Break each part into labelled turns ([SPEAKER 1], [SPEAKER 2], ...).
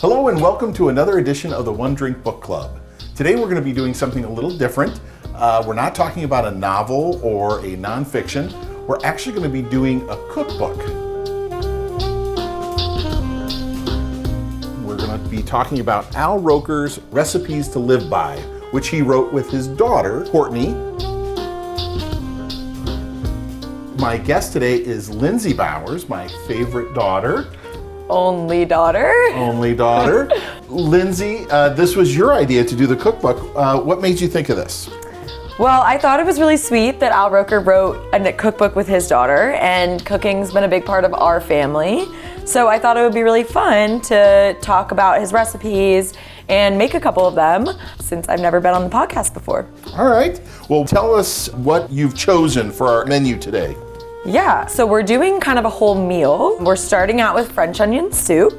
[SPEAKER 1] Hello and welcome to another edition of the One Drink Book Club. Today we're going to be doing something a little different. We're not talking about a novel or a nonfiction. We're actually going to be doing a cookbook. We're going to be talking about Al Roker's Recipes to Live By, which he wrote with his daughter, Courtney. My guest today is Lindsey Bowers, my favorite daughter.
[SPEAKER 2] Only daughter.
[SPEAKER 1] Lindsey, this was your idea to do the cookbook. What made you think of this?
[SPEAKER 2] Well, I thought it was really sweet that Al Roker wrote a cookbook with his daughter, and cooking's been a big part of our family. So I thought it would be really fun to talk about his recipes and make a couple of them, since I've never been on the podcast before.
[SPEAKER 1] All right. Well, tell us what you've chosen for our menu today.
[SPEAKER 2] Yeah, so we're doing kind of a whole meal. We're starting out with French onion soup,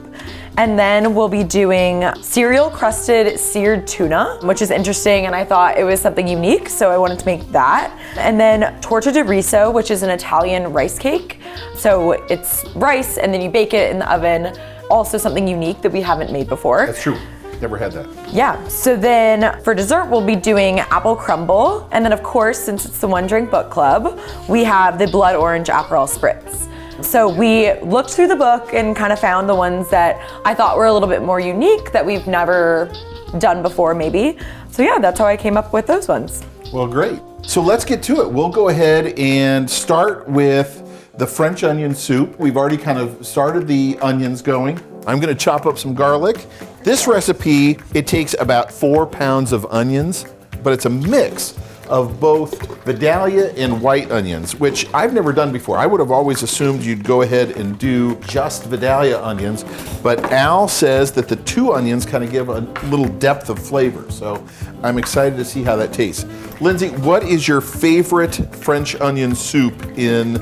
[SPEAKER 2] and then we'll be doing cereal crusted seared tuna, which is interesting, and I thought it was something unique, so I wanted to make that. And then torta di riso, which is an Italian rice cake. So it's rice, and then you bake it in the oven. Also something unique that we haven't made before.
[SPEAKER 1] That's true. Never had that.
[SPEAKER 2] Yeah, so then for dessert, we'll be doing apple crumble. And then of course, since it's the One Drink Book Club, we have the blood orange Aperol Spritz. So we looked through the book and kind of found the ones that I thought were a little bit more unique that we've never done before maybe. So yeah, that's how I came up with those ones.
[SPEAKER 1] Well, great. So let's get to it. We'll go ahead and start with the French onion soup. We've already kind of started the onions going. I'm gonna chop up some garlic. This recipe, it takes about 4 pounds of onions, but it's a mix of both Vidalia and white onions, which I've never done before. I would have always assumed you'd go ahead and do just Vidalia onions, but Al says that the 2 onions kind of give a little depth of flavor, so I'm excited to see how that tastes. Lindsey, what is your favorite French onion soup in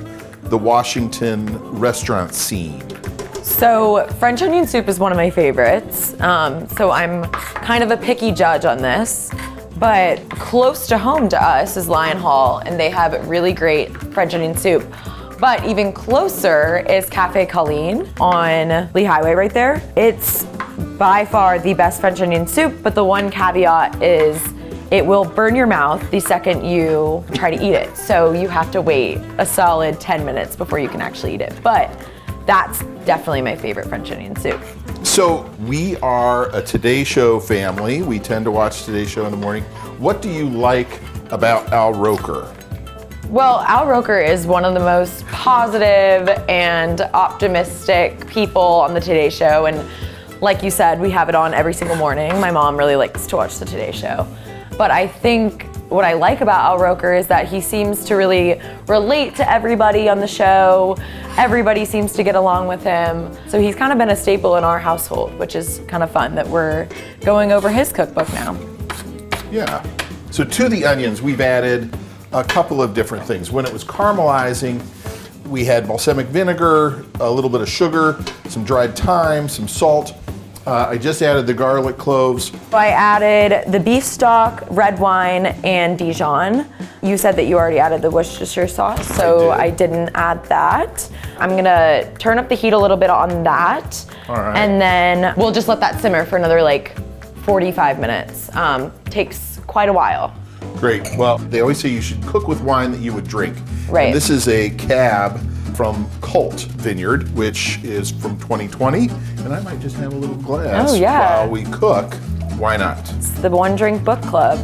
[SPEAKER 1] the Washington restaurant scene?
[SPEAKER 2] So French onion soup is one of my favorites. So I'm kind of a picky judge on this, but close to home to us is Lion Hall, and they have really great French onion soup. But even closer is Cafe Colleen on Lee Highway right there. It's by far the best French onion soup, but the one caveat is it will burn your mouth the second you try to eat it. So you have to wait a solid 10 minutes before you can actually eat it. But that's definitely my favorite French onion soup.
[SPEAKER 1] So we are a Today Show family. We tend to watch Today Show in the morning. What do you like about Al Roker?
[SPEAKER 2] Well, Al Roker is one of the most positive and optimistic people on the Today Show. And like you said, we have it on every single morning. My mom really likes to watch the Today Show. But I think what I like about Al Roker is that he seems to really relate to everybody on the show. Everybody seems to get along with him. So he's kind of been a staple in our household, which is kind of fun that we're going over his cookbook now.
[SPEAKER 1] Yeah. So to the onions, we've added a couple of different things. When it was caramelizing, we had balsamic vinegar, a little bit of sugar, some dried thyme, some salt. I just added the garlic cloves.
[SPEAKER 2] I added the beef stock, red wine, and Dijon. You said that you already added the Worcestershire sauce, so I didn't add that. I'm gonna turn up the heat a little bit on that.
[SPEAKER 1] All right.
[SPEAKER 2] And then we'll just let that simmer for another 45 minutes. Takes quite a while.
[SPEAKER 1] Great. Well, they always say you should cook with wine that you would drink.
[SPEAKER 2] Right.
[SPEAKER 1] And this is a cab from Cult Vineyard, which is from 2020. And I might just have a little glass while we cook. Why not?
[SPEAKER 2] It's the One Drink Book Club.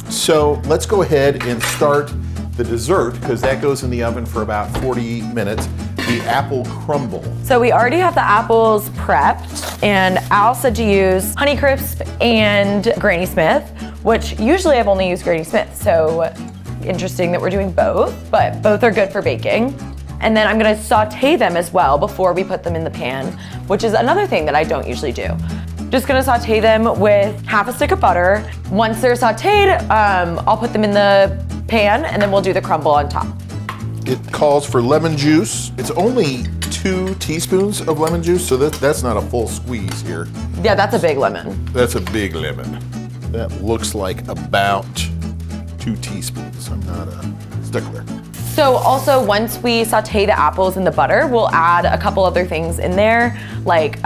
[SPEAKER 1] So let's go ahead and start the dessert, because that goes in the oven for about 40 minutes. The apple crumble.
[SPEAKER 2] So we already have the apples prepped, and Al said to use Honeycrisp and Granny Smith, which usually I've only used Granny Smith, so interesting that we're doing both, but both are good for baking. And then I'm gonna saute them as well before we put them in the pan, which is another thing that I don't usually do. Just gonna saute them with half a stick of butter. Once they're sauteed, I'll put them in the pan, and then we'll do the crumble on top.
[SPEAKER 1] It calls for lemon juice. It's only 2 teaspoons of lemon juice, so that's not a full squeeze here.
[SPEAKER 2] Yeah, that's a big lemon.
[SPEAKER 1] That's a big lemon. That looks like about 2 teaspoons. I'm not a stickler.
[SPEAKER 2] So also once we saute the apples in the butter, we'll add a couple other things in there, like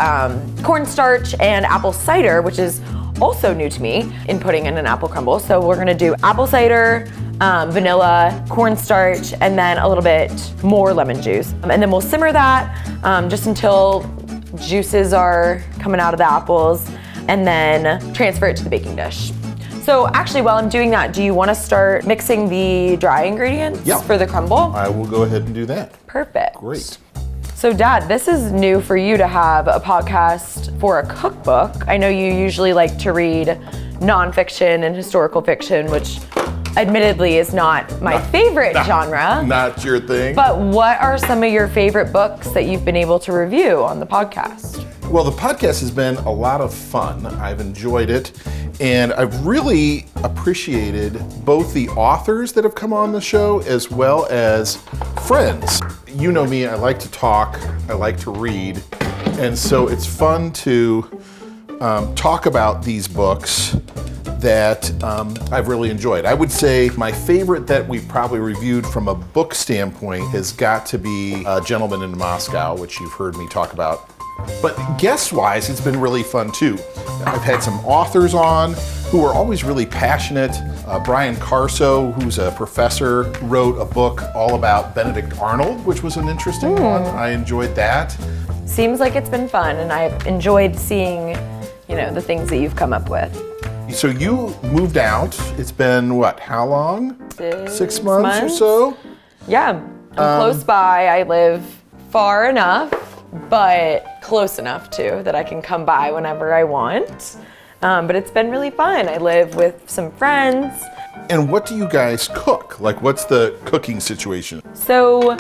[SPEAKER 2] cornstarch and apple cider, which is also new to me in putting in an apple crumble. So we're gonna do apple cider, vanilla, cornstarch, and then a little bit more lemon juice. And then we'll simmer that just until juices are coming out of the apples, and then transfer it to the baking dish. So actually, while I'm doing that, do you want to start mixing the dry ingredients for the crumble?
[SPEAKER 1] I will go ahead and do that.
[SPEAKER 2] Perfect.
[SPEAKER 1] Great.
[SPEAKER 2] So Dad, this is new for you to have a podcast for a cookbook. I know you usually like to read nonfiction and historical fiction, which admittedly is not my favorite genre.
[SPEAKER 1] Not your thing.
[SPEAKER 2] But what are some of your favorite books that you've been able to review on the podcast?
[SPEAKER 1] Well, the podcast has been a lot of fun. I've enjoyed it, and I've really appreciated both the authors that have come on the show as well as friends. You know me, I like to talk, I like to read, and so it's fun to talk about these books that I've really enjoyed. I would say my favorite that we've probably reviewed from a book standpoint has got to be Gentleman in Moscow, which you've heard me talk about. But guest-wise, it's been really fun too. I've had some authors on who are always really passionate. Brian Carso, who's a professor, wrote a book all about Benedict Arnold, which was an interesting one. I enjoyed that.
[SPEAKER 2] Seems like it's been fun, and I've enjoyed seeing, the things that you've come up with.
[SPEAKER 1] So you moved out. It's been what? How long? 6 months or so?
[SPEAKER 2] Yeah, I'm close by. I live far enough, but close enough too that I can come by whenever I want. But it's been really fun. I live with some friends.
[SPEAKER 1] And what do you guys cook? Like, what's the cooking situation?
[SPEAKER 2] So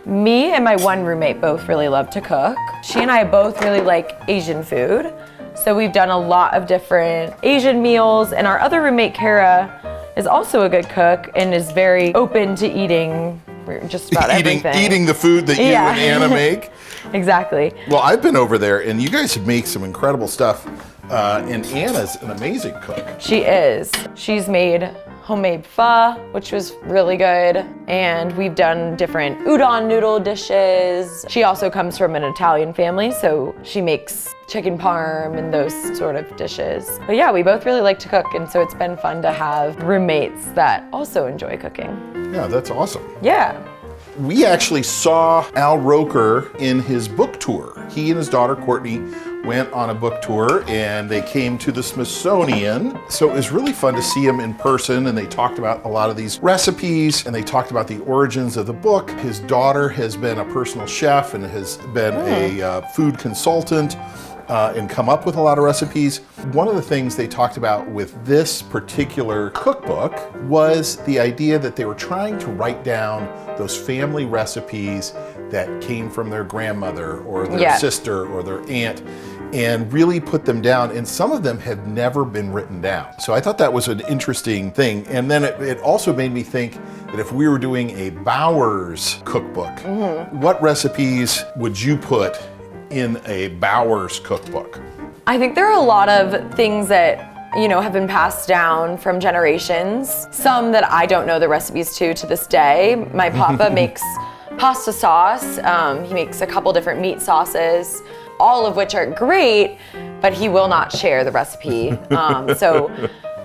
[SPEAKER 2] me and my one roommate both really love to cook. She and I both really like Asian food. So we've done a lot of different Asian meals, and our other roommate, Kara, is also a good cook and is very open to eating just about everything.
[SPEAKER 1] Eating the food that you and Anna make?
[SPEAKER 2] Exactly.
[SPEAKER 1] Well, I've been over there, and you guys have made some incredible stuff, and Anna's an amazing cook.
[SPEAKER 2] She is. She's made homemade pho, which was really good, and we've done different udon noodle dishes. She also comes from an Italian family, so she makes chicken parm and those sort of dishes. But yeah, we both really like to cook, and so it's been fun to have roommates that also enjoy cooking.
[SPEAKER 1] Yeah, that's awesome.
[SPEAKER 2] Yeah.
[SPEAKER 1] We actually saw Al Roker in his book tour. He and his daughter, Courtney, went on a book tour, and they came to the Smithsonian. So it was really fun to see him in person, and they talked about a lot of these recipes, and they talked about the origins of the book. His daughter has been a personal chef and has been a food consultant and come up with a lot of recipes. One of the things they talked about with this particular cookbook was the idea that they were trying to write down those family recipes that came from their grandmother or their sister or their aunt, and really put them down. And some of them had never been written down. So I thought that was an interesting thing. And then it also made me think that if we were doing a Bowers cookbook, what recipes would you put in a Bowers cookbook?
[SPEAKER 2] I think there are a lot of things that have been passed down from generations. Some that I don't know the recipes to this day. My papa makes pasta sauce. He makes a couple different meat sauces, all of which are great, but he will not share the recipe. So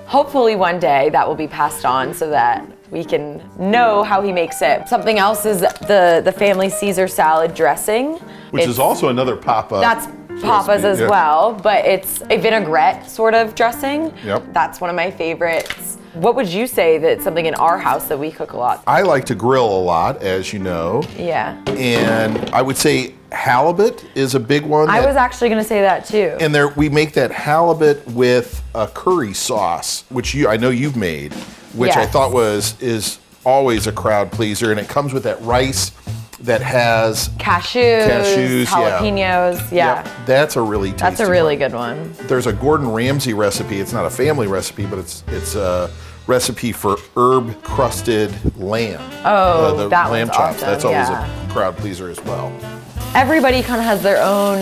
[SPEAKER 2] hopefully one day that will be passed on so that we can know how he makes it. Something else is the family Caesar salad dressing.
[SPEAKER 1] Which is also another Papa.
[SPEAKER 2] That's Papa's as well, but it's a vinaigrette sort of dressing.
[SPEAKER 1] Yep.
[SPEAKER 2] That's one of my favorites. What would you say that's something in our house that we cook a lot?
[SPEAKER 1] I like to grill a lot, as you know.
[SPEAKER 2] Yeah.
[SPEAKER 1] And I would say halibut is a big one.
[SPEAKER 2] I was actually going to say that too.
[SPEAKER 1] And we make that halibut with a curry sauce, which I know you've made, which I thought is always a crowd pleaser, and it comes with that rice that has
[SPEAKER 2] cashews, jalapenos. Yeah.
[SPEAKER 1] Yep, that's a really tasty
[SPEAKER 2] That's a really good one.
[SPEAKER 1] There's a Gordon Ramsay recipe. It's not a family recipe, but it's a recipe for herb crusted lamb.
[SPEAKER 2] Oh,
[SPEAKER 1] the
[SPEAKER 2] that
[SPEAKER 1] lamb
[SPEAKER 2] one's
[SPEAKER 1] chops.
[SPEAKER 2] awesome.
[SPEAKER 1] That's always a crowd pleaser as well.
[SPEAKER 2] Everybody kind of has their own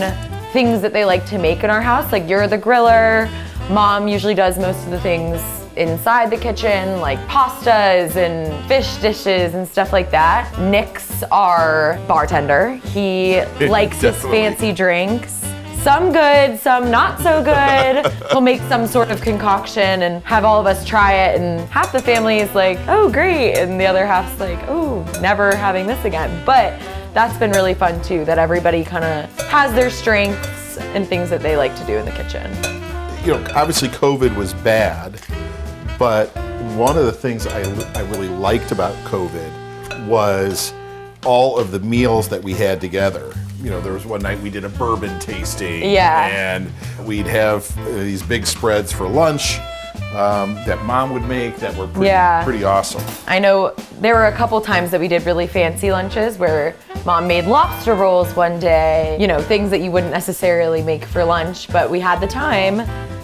[SPEAKER 2] things that they like to make in our house. Like you're the griller. Mom usually does most of the things inside the kitchen, like pastas and fish dishes and stuff like that. Nick's our bartender. He likes his fancy drinks. Some good, some not so good. He'll make some sort of concoction and have all of us try it, and half the family is like, oh great, and the other half's like, oh, never having this again. But that's been really fun too, that everybody kind of has their strengths and things that they like to do in the kitchen.
[SPEAKER 1] You know, obviously COVID was bad, but one of the things I really liked about COVID was all of the meals that we had together. You know, there was one night we did a bourbon tasting.
[SPEAKER 2] Yeah.
[SPEAKER 1] And we'd have these big spreads for lunch that Mom would make that were pretty awesome.
[SPEAKER 2] I know there were a couple times that we did really fancy lunches where Mom made lobster rolls one day, you know, things that you wouldn't necessarily make for lunch, but we had the time.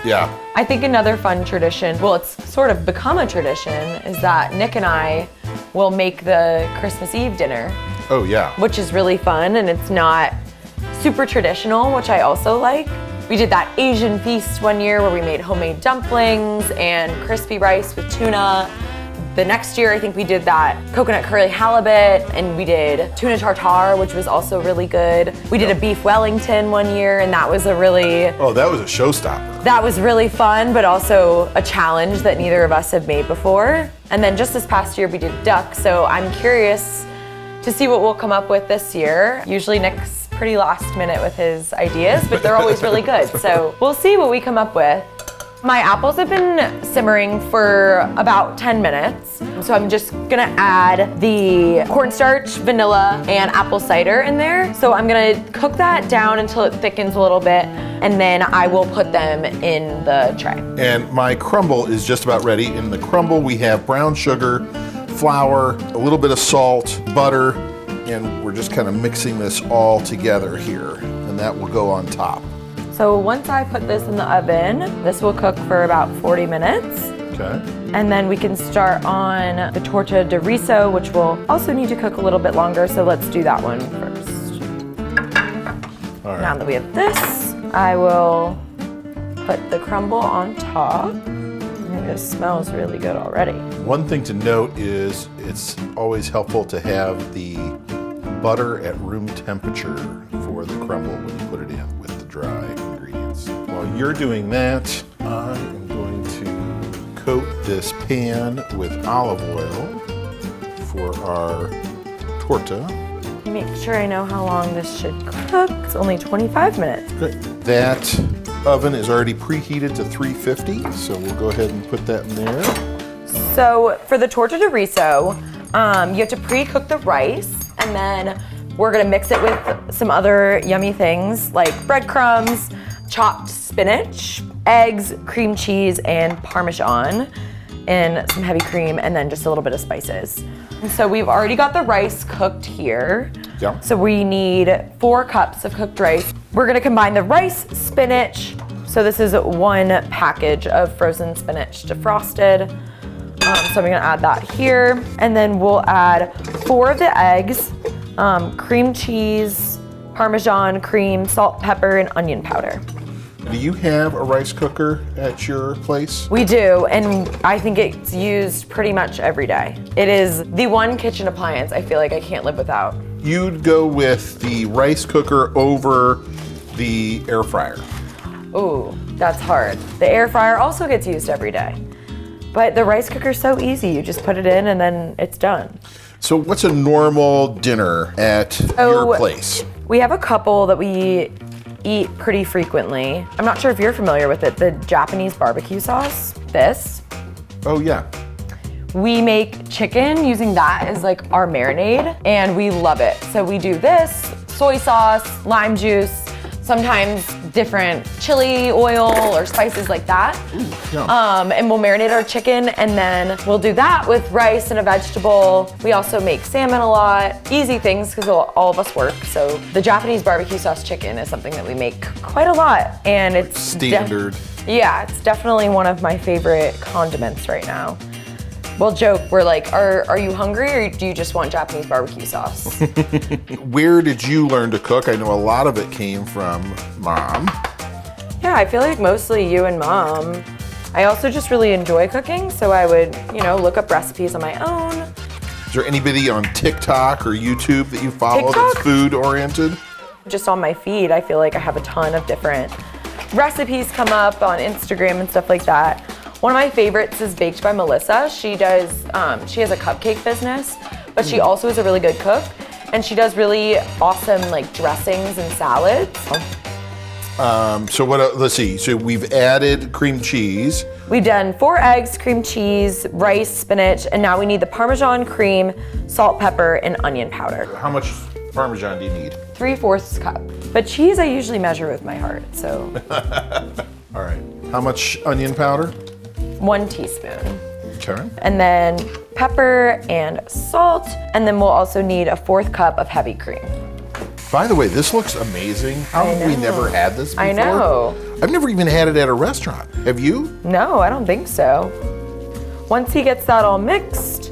[SPEAKER 1] Yeah.
[SPEAKER 2] I think another fun tradition, well, it's sort of become a tradition, is that Nick and I will make the Christmas Eve dinner.
[SPEAKER 1] Oh, yeah.
[SPEAKER 2] Which is really fun, and it's not super traditional, which I also like. We did that Asian feast one year where we made homemade dumplings and crispy rice with tuna. The next year, I think we did that coconut curry halibut, and we did tuna tartare, which was also really good. We did a beef Wellington one year, and that was a really...
[SPEAKER 1] Oh, that was a showstopper.
[SPEAKER 2] That was really fun, but also a challenge that neither of us have made before. And then just this past year, we did duck, so I'm curious to see what we'll come up with this year. Usually Nick's pretty last minute with his ideas, but they're always really good. So we'll see what we come up with. My apples have been simmering for about 10 minutes. So I'm just gonna add the cornstarch, vanilla, and apple cider in there. So I'm gonna cook that down until it thickens a little bit, and then I will put them in the tray.
[SPEAKER 1] And my crumble is just about ready. In the crumble, we have brown sugar, flour, a little bit of salt, butter, and we're just kind of mixing this all together here, and that will go on top.
[SPEAKER 2] So once I put this in the oven, this will cook for about 40 minutes.
[SPEAKER 1] Okay.
[SPEAKER 2] And then we can start on the torta de riso, which will also need to cook a little bit longer, so let's do that one first.
[SPEAKER 1] All right.
[SPEAKER 2] Now that we have this, I will put the crumble on top. This smells really good already.
[SPEAKER 1] One thing to note is it's always helpful to have the butter at room temperature for the crumble when you put it in with the dry ingredients. While you're doing that, I am going to coat this pan with olive oil for our torta.
[SPEAKER 2] Make sure I know how long this should cook. It's only 25 minutes.
[SPEAKER 1] Great. That oven is already preheated to 350, so we'll go ahead and put that in there.
[SPEAKER 2] So for the torta de riso, you have to pre-cook the rice, and then we're gonna mix it with some other yummy things like breadcrumbs, chopped spinach, eggs, cream cheese, and Parmesan, and some heavy cream, and then just a little bit of spices. And so we've already got the rice cooked here.
[SPEAKER 1] Yeah.
[SPEAKER 2] So we need 4 cups of cooked rice. We're gonna combine the rice, spinach. So this is 1 package of frozen spinach defrosted. So I'm gonna add that here. And then we'll add 4 of the eggs, cream cheese, Parmesan, cream, salt, pepper, and onion powder.
[SPEAKER 1] Do you have a rice cooker at your place?
[SPEAKER 2] We do, and I think it's used pretty much every day. It is the one kitchen appliance I feel like I can't live without.
[SPEAKER 1] You'd go with the rice cooker over the air fryer.
[SPEAKER 2] Ooh, that's hard. The air fryer also gets used every day. But the rice cooker's so easy. You just put it in and then it's done.
[SPEAKER 1] So what's a normal dinner at your place?
[SPEAKER 2] We have a couple that we eat pretty frequently. I'm not sure if you're familiar with it, the Japanese barbecue sauce, this.
[SPEAKER 1] Oh yeah.
[SPEAKER 2] We make chicken using that as like our marinade, and we love it. So we do this, soy sauce, lime juice, sometimes different chili oil or spices like that.
[SPEAKER 1] Ooh, yum.
[SPEAKER 2] And we'll marinate our chicken, and then we'll do that with rice and a vegetable. We also make salmon a lot. Easy things because all of us work. So the Japanese barbecue sauce chicken is something that we make quite a lot, and it's
[SPEAKER 1] standard.
[SPEAKER 2] Yeah, it's definitely one of my favorite condiments right now. We'll joke, we're like, are you hungry or do you just want Japanese barbecue sauce?
[SPEAKER 1] Where did you learn to cook? I know a lot of it came from Mom.
[SPEAKER 2] Yeah, I feel like mostly you and Mom. I also just really enjoy cooking, so I would, look up recipes on my own.
[SPEAKER 1] Is there anybody on TikTok or YouTube that you follow that's food oriented?
[SPEAKER 2] Just on my feed, I feel like I have a ton of different recipes come up on Instagram and stuff like that. One of my favorites is Baked by Melissa. She has a cupcake business, but she also is a really good cook, and she does really awesome like dressings and salads.
[SPEAKER 1] So let's see. So we've added cream cheese.
[SPEAKER 2] We've done 4 eggs, cream cheese, rice, spinach, and now we need the Parmesan cream, salt, pepper, and onion powder.
[SPEAKER 1] How much Parmesan do you need?
[SPEAKER 2] 3/4 cup. But cheese I usually measure with my heart, so.
[SPEAKER 1] All right. How much onion powder?
[SPEAKER 2] 1 teaspoon.
[SPEAKER 1] Okay.
[SPEAKER 2] And then pepper and salt, and then we'll also need a 1/4 cup of heavy cream.
[SPEAKER 1] By the way, this looks amazing. How have we never had this before?
[SPEAKER 2] I know.
[SPEAKER 1] I've never even had it at a restaurant. Have you?
[SPEAKER 2] No, I don't think so. Once he gets that all mixed,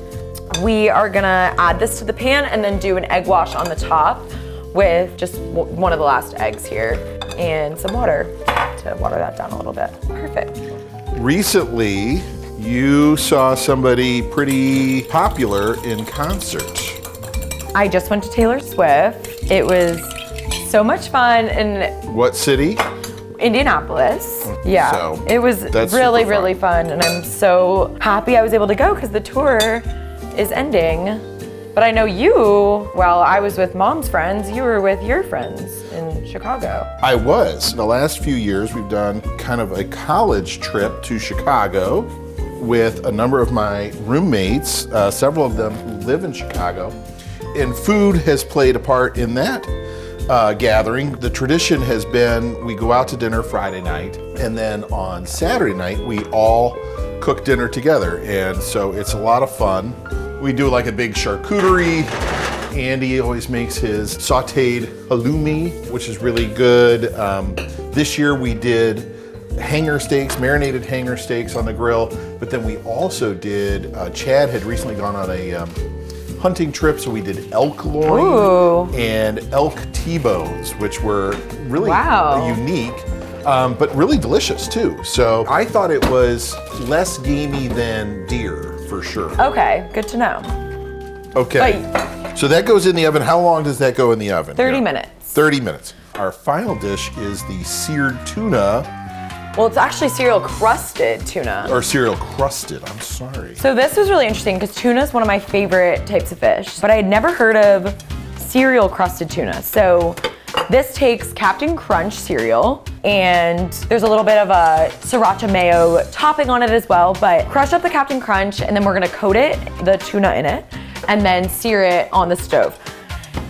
[SPEAKER 2] we are gonna add this to the pan and then do an egg wash on the top with just one of the last eggs here and some water to water that down a little bit. Perfect.
[SPEAKER 1] Recently, you saw somebody pretty popular in concert.
[SPEAKER 2] I just went to Taylor Swift. It was so much fun in
[SPEAKER 1] What city?
[SPEAKER 2] Indianapolis. Yeah,
[SPEAKER 1] So,
[SPEAKER 2] it was
[SPEAKER 1] that's
[SPEAKER 2] really,
[SPEAKER 1] super fun.
[SPEAKER 2] really fun, and I'm so happy I was able to go because the tour is ending. But I know you, well, I was with Mom's friends, you were with your friends in Chicago.
[SPEAKER 1] I was. The last few years, we've done kind of a college trip to Chicago with a number of my roommates, several of them who live in Chicago. And food has played a part in that gathering. The tradition has been we go out to dinner Friday night, and then on Saturday night, we all cook dinner together. And so it's a lot of fun. We do like a big charcuterie. Andy always makes his sauteed halloumi, which is really good. This year we did hanger steaks, marinated hanger steaks on the grill, but then we also did, Chad had recently gone on a hunting trip, so we did elk loin and elk T-bones, which were really unique, but really delicious too. So I thought it was less gamey than deer, for sure.
[SPEAKER 2] Okay, good to know.
[SPEAKER 1] Okay, so that goes in the oven. How long does that go in the oven?
[SPEAKER 2] 30 minutes.
[SPEAKER 1] 30 minutes. Our final dish is the seared tuna.
[SPEAKER 2] Well, it's actually cereal crusted tuna.
[SPEAKER 1] Or cereal crusted, I'm sorry.
[SPEAKER 2] So this was really interesting because tuna is one of my favorite types of fish, but I had never heard of cereal crusted tuna. So this takes Captain Crunch cereal, and there's a little bit of a sriracha mayo topping on it as well, but crush up the Captain Crunch, and then we're gonna coat it, the tuna in it, and then sear it on the stove.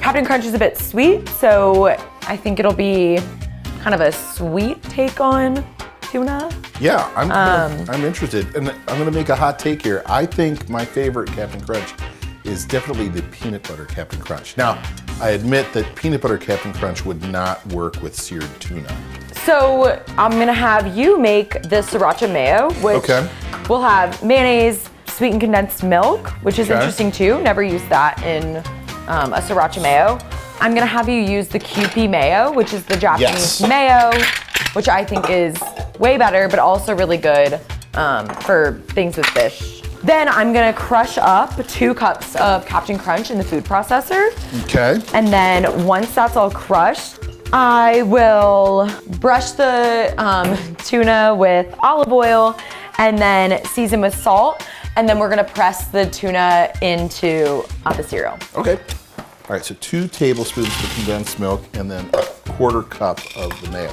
[SPEAKER 2] Captain Crunch is a bit sweet, so I think it'll be kind of a sweet take on tuna.
[SPEAKER 1] Yeah, I'm interested, and I'm gonna make a hot take here. I think my favorite Captain Crunch is definitely the peanut butter Captain Crunch. Now, I admit that peanut butter Captain Crunch would not work with seared tuna.
[SPEAKER 2] So I'm gonna have you make the sriracha mayo, which will have mayonnaise, sweetened condensed milk, which is interesting too. Never used that in a sriracha mayo. I'm gonna have you use the Kewpie mayo, which is the Japanese mayo, which I think is way better, but also really good for things with fish. Then I'm gonna crush up 2 cups of Captain Crunch in the food processor.
[SPEAKER 1] Okay.
[SPEAKER 2] And then once that's all crushed, I will brush the tuna with olive oil and then season with salt. And then we're gonna press the tuna into the cereal.
[SPEAKER 1] Okay. All right, so 2 tablespoons of condensed milk and then a 1/4 cup of the mayo.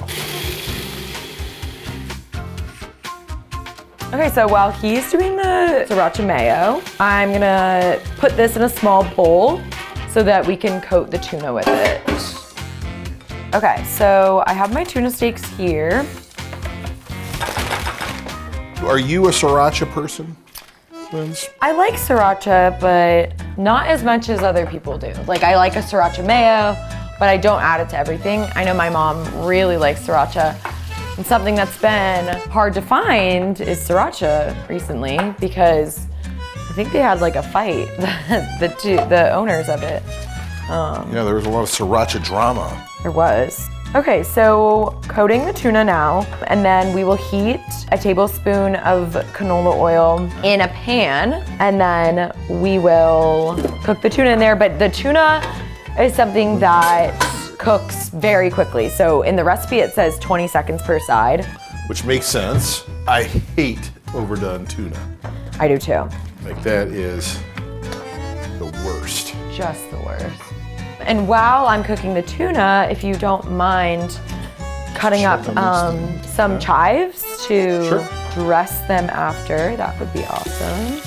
[SPEAKER 2] Okay, so while he's doing the sriracha mayo, I'm gonna put this in a small bowl so that we can coat the tuna with it. Okay, so I have my tuna steaks here.
[SPEAKER 1] Are you a sriracha person, Linz?
[SPEAKER 2] I like sriracha, but not as much as other people do. Like, I like a sriracha mayo, but I don't add it to everything. I know my mom really likes sriracha. And something that's been hard to find is sriracha recently because I think they had like a fight, the owners of it.
[SPEAKER 1] Yeah, there was a lot of sriracha drama.
[SPEAKER 2] There was. Okay, so coating the tuna now, and then we will heat a tablespoon of canola oil in a pan, and then we will cook the tuna in there. But the tuna is something that cooks very quickly. So in the recipe, it says 20 seconds per side.
[SPEAKER 1] Which makes sense. I hate overdone tuna.
[SPEAKER 2] I do too.
[SPEAKER 1] Like that is the worst.
[SPEAKER 2] Just the worst. And while I'm cooking the tuna, if you don't mind cutting up some chives to dress them after, that would be awesome.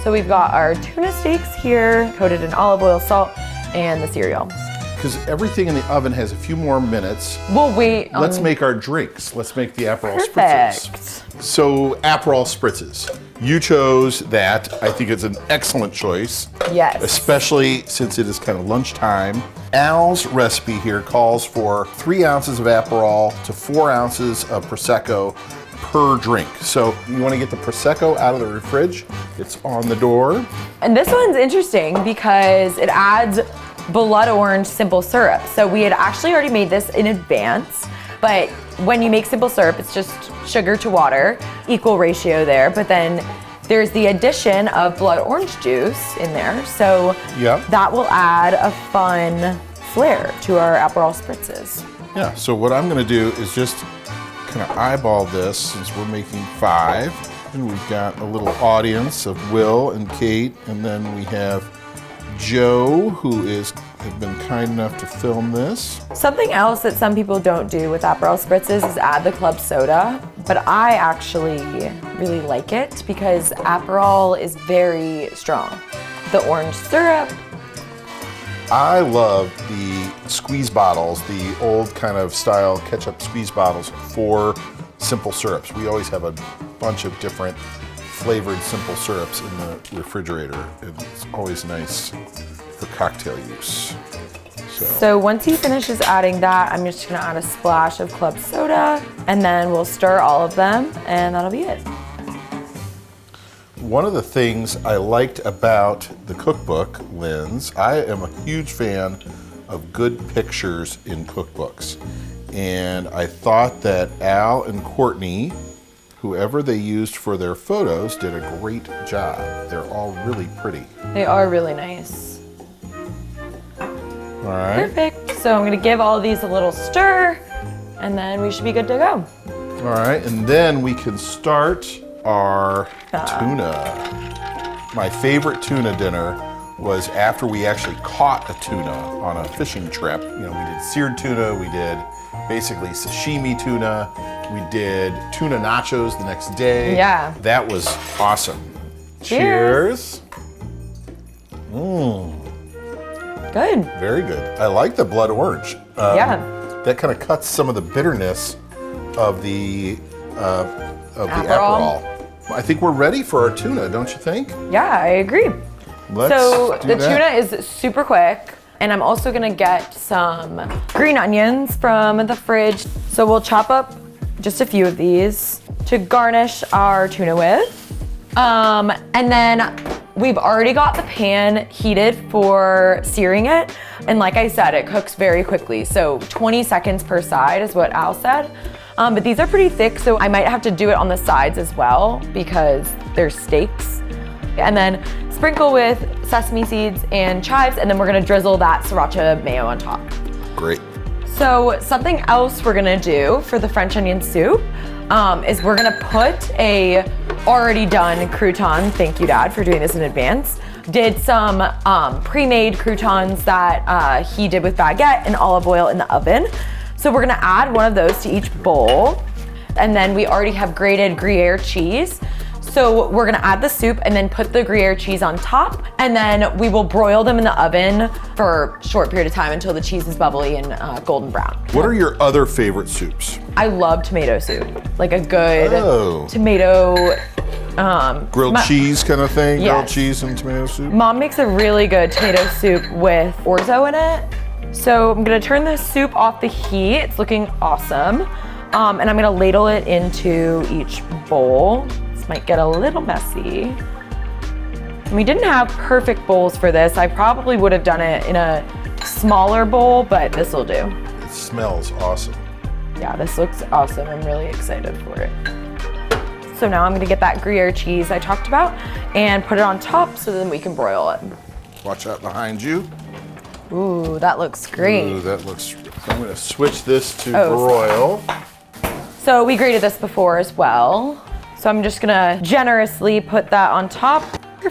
[SPEAKER 2] So we've got our tuna steaks here, coated in olive oil, salt, and the cereal.
[SPEAKER 1] Because everything in the oven has a few more minutes.
[SPEAKER 2] We'll wait.
[SPEAKER 1] Let's make our drinks. Let's make the Aperol
[SPEAKER 2] Perfect.
[SPEAKER 1] spritzes. So Aperol spritzes. You chose that. I think it's an excellent choice.
[SPEAKER 2] Yes.
[SPEAKER 1] Especially since it is kind of lunchtime. Al's recipe here calls for 3 ounces of Aperol to 4 ounces of Prosecco per drink. So you want to get the Prosecco out of the fridge. It's on the door.
[SPEAKER 2] And this one's interesting because it adds blood orange simple syrup. So we had actually already made this in advance, but when you make simple syrup, it's just sugar to water, equal ratio there, but then there's the addition of blood orange juice in there. So that will add a fun flair to our Aperol spritzes.
[SPEAKER 1] Yeah, so what I'm gonna do is just kind of eyeball this since we're making 5. And we've got a little audience of Will and Kate, and then we have Joe, who has been kind enough to film this.
[SPEAKER 2] Something else that some people don't do with Aperol spritzes is add the club soda, but I actually really like it because Aperol is very strong. The orange syrup.
[SPEAKER 1] I love the squeeze bottles, the old kind of style ketchup squeeze bottles for simple syrups. We always have a bunch of different flavored simple syrups in the refrigerator. It's always nice for cocktail use.
[SPEAKER 2] So once he finishes adding that, I'm just gonna add a splash of club soda, and then we'll stir all of them, and that'll be it.
[SPEAKER 1] One of the things I liked about the cookbook, Linz, I am a huge fan of good pictures in cookbooks. And I thought that Al and Courtney, whoever they used for their photos, did a great job. They're all really pretty.
[SPEAKER 2] They are really nice.
[SPEAKER 1] All right.
[SPEAKER 2] Perfect. So I'm gonna give all of these a little stir, and then we should be good to go.
[SPEAKER 1] All right, and then we can start our tuna. My favorite tuna dinner was after we actually caught a tuna on a fishing trip. You know, we did seared tuna, we did basically sashimi tuna, we did tuna nachos the next day.
[SPEAKER 2] Yeah.
[SPEAKER 1] That was awesome. Cheers. Mmm.
[SPEAKER 2] Good.
[SPEAKER 1] Very good. I like the blood orange.
[SPEAKER 2] Yeah.
[SPEAKER 1] That kind of cuts some of the bitterness of the Aperol. I think we're ready for our tuna, don't you think?
[SPEAKER 2] Yeah, I agree. So the tuna is super quick, and I'm also gonna get some green onions from the fridge. So we'll chop up just a few of these to garnish our tuna with. And then we've already got the pan heated for searing it. And like I said, it cooks very quickly. So 20 seconds per side is what Al said. But these are pretty thick, so I might have to do it on the sides as well because they're steaks. And then sprinkle with sesame seeds and chives, and then we're gonna drizzle that sriracha mayo on top.
[SPEAKER 1] Great.
[SPEAKER 2] So something else we're gonna do for the French onion soup is we're gonna put a already done crouton. Thank you, Dad, for doing this in advance. Did some pre-made croutons that he did with baguette and olive oil in the oven. So we're gonna add one of those to each bowl. And then we already have grated Gruyere cheese. So we're gonna add the soup and then put the Gruyere cheese on top. And then we will broil them in the oven for a short period of time until the cheese is bubbly and golden brown.
[SPEAKER 1] What are your other favorite soups?
[SPEAKER 2] I love tomato soup. Like a good tomato.
[SPEAKER 1] Grilled cheese kind of thing?
[SPEAKER 2] Yes.
[SPEAKER 1] Grilled cheese and tomato soup?
[SPEAKER 2] Mom makes a really good tomato soup with orzo in it. So I'm gonna turn the soup off the heat. It's looking awesome. And I'm gonna ladle it into each bowl. This might get a little messy. And we didn't have perfect bowls for this. I probably would have done it in a smaller bowl, but this will do.
[SPEAKER 1] smells awesome.
[SPEAKER 2] Yeah, this looks awesome. I'm really excited for it. So now I'm gonna get that Gruyere cheese I talked about and put it on top so then we can broil it.
[SPEAKER 1] Watch out behind you.
[SPEAKER 2] Ooh, that looks great.
[SPEAKER 1] Ooh, that looks, I'm gonna switch this to broil.
[SPEAKER 2] So we grated this before as well. So I'm just gonna generously put that on top.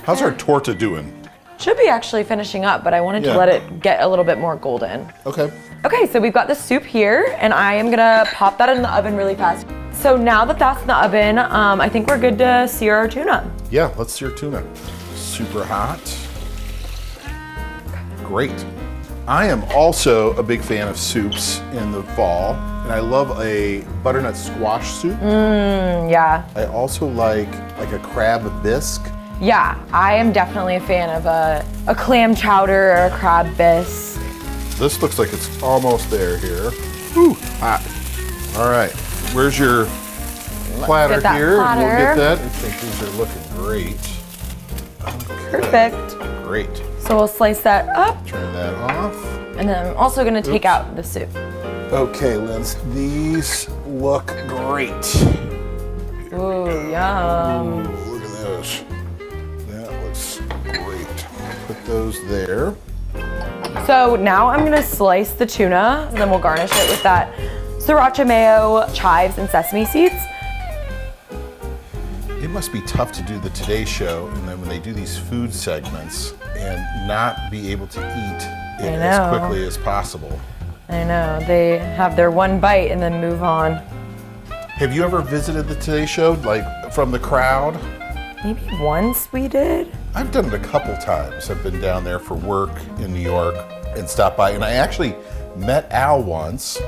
[SPEAKER 1] How's our torta doing?
[SPEAKER 2] Should be actually finishing up, but I wanted to let it get a little bit more golden.
[SPEAKER 1] Okay.
[SPEAKER 2] Okay, so we've got the soup here, and I am gonna pop that in the oven really fast. So now that that's in the oven, I think we're good to sear our tuna.
[SPEAKER 1] Yeah, let's sear tuna. Super hot. Great. I am also a big fan of soups in the fall, and I love a butternut squash soup.
[SPEAKER 2] Yeah.
[SPEAKER 1] I also like a crab bisque.
[SPEAKER 2] Yeah, I am definitely a fan of a clam chowder or a crab bisque.
[SPEAKER 1] This looks like it's almost there here. Whew, hot. All right, where's your platter
[SPEAKER 2] get that
[SPEAKER 1] here?
[SPEAKER 2] platter.
[SPEAKER 1] We'll get that. I think these are looking great. Okay.
[SPEAKER 2] Perfect.
[SPEAKER 1] Great.
[SPEAKER 2] So we'll slice that up,
[SPEAKER 1] Turn that off.
[SPEAKER 2] and then I'm also gonna take out the soup.
[SPEAKER 1] Okay, Linz, these look great.
[SPEAKER 2] Ooh, yum.
[SPEAKER 1] Ooh, look at those. That looks great. Put those there.
[SPEAKER 2] So now I'm gonna slice the tuna, and then we'll garnish it with that sriracha mayo, chives, and sesame seeds.
[SPEAKER 1] It must be tough to do the Today Show, and then when they do these food segments, and not be able to eat it as quickly as possible.
[SPEAKER 2] I know, they have their one bite and then move on.
[SPEAKER 1] Have you ever visited the Today Show, like from the crowd?
[SPEAKER 2] Maybe once we did.
[SPEAKER 1] I've done it a couple times. I've been down there for work in New York and stopped by, and I actually met Al once,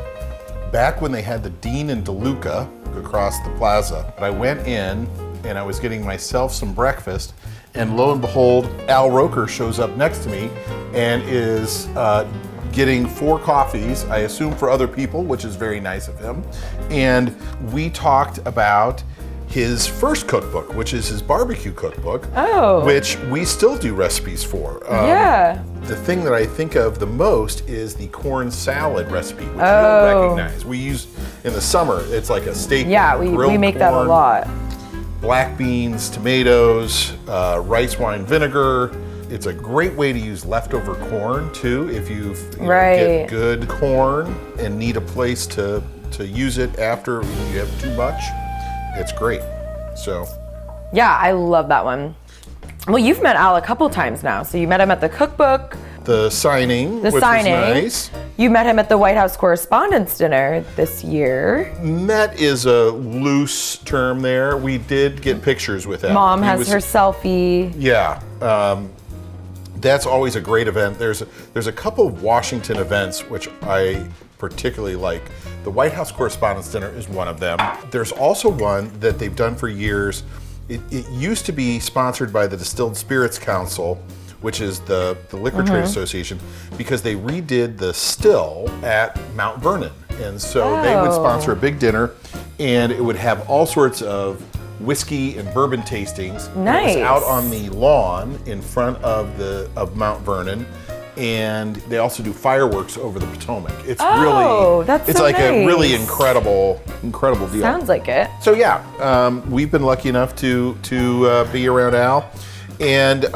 [SPEAKER 1] back when they had the Dean and DeLuca across the plaza. But I went in, and I was getting myself some breakfast, and lo and behold, Al Roker shows up next to me and is getting 4 coffees, I assume for other people, which is very nice of him. And we talked about his first cookbook, which is his barbecue cookbook, which we still do recipes for.
[SPEAKER 2] Yeah.
[SPEAKER 1] The thing that I think of the most is the corn salad recipe, which you don't recognize. We use in the summer, it's like a steak.
[SPEAKER 2] Yeah, we make that a lot.
[SPEAKER 1] Black beans, tomatoes, rice wine vinegar. It's a great way to use leftover corn too, if you get good corn and need a place to use it after you have too much. It's great. So.
[SPEAKER 2] Yeah, I love that one. Well, you've met Al a couple times now. So you met him at the cookbook.
[SPEAKER 1] The signing, which was nice.
[SPEAKER 2] You met him at the White House Correspondents' Dinner this year.
[SPEAKER 1] Met is a loose term there. We did get pictures with Al.
[SPEAKER 2] Mom has her selfie.
[SPEAKER 1] Yeah. That's always a great event. There's a couple of Washington events which I particularly like. The White House Correspondents' Dinner is one of them. There's also one that they've done for years. It used to be sponsored by the Distilled Spirits Council, which is the Liquor Trade Association, because they redid the still at Mount Vernon. And so they would sponsor a big dinner, and it would have all sorts of whiskey and bourbon tastings.
[SPEAKER 2] Nice.
[SPEAKER 1] It was out on the lawn in front of Mount Vernon. And they also do fireworks over the Potomac. It's a really incredible deal.
[SPEAKER 2] Sounds like it.
[SPEAKER 1] So yeah, we've been lucky enough to be around Al, and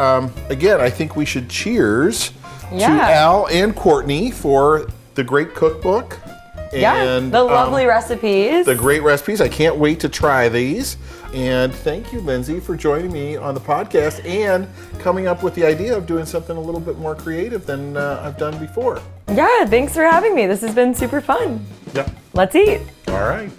[SPEAKER 1] again, I think we should cheers to Al and Courtney for the great cookbook. And
[SPEAKER 2] the lovely recipes.
[SPEAKER 1] The great recipes. I can't wait to try these. And thank you, Lindsey, for joining me on the podcast and coming up with the idea of doing something a little bit more creative than I've done before.
[SPEAKER 2] Yeah, thanks for having me. This has been super fun.
[SPEAKER 1] Yeah.
[SPEAKER 2] Let's eat.
[SPEAKER 1] All right.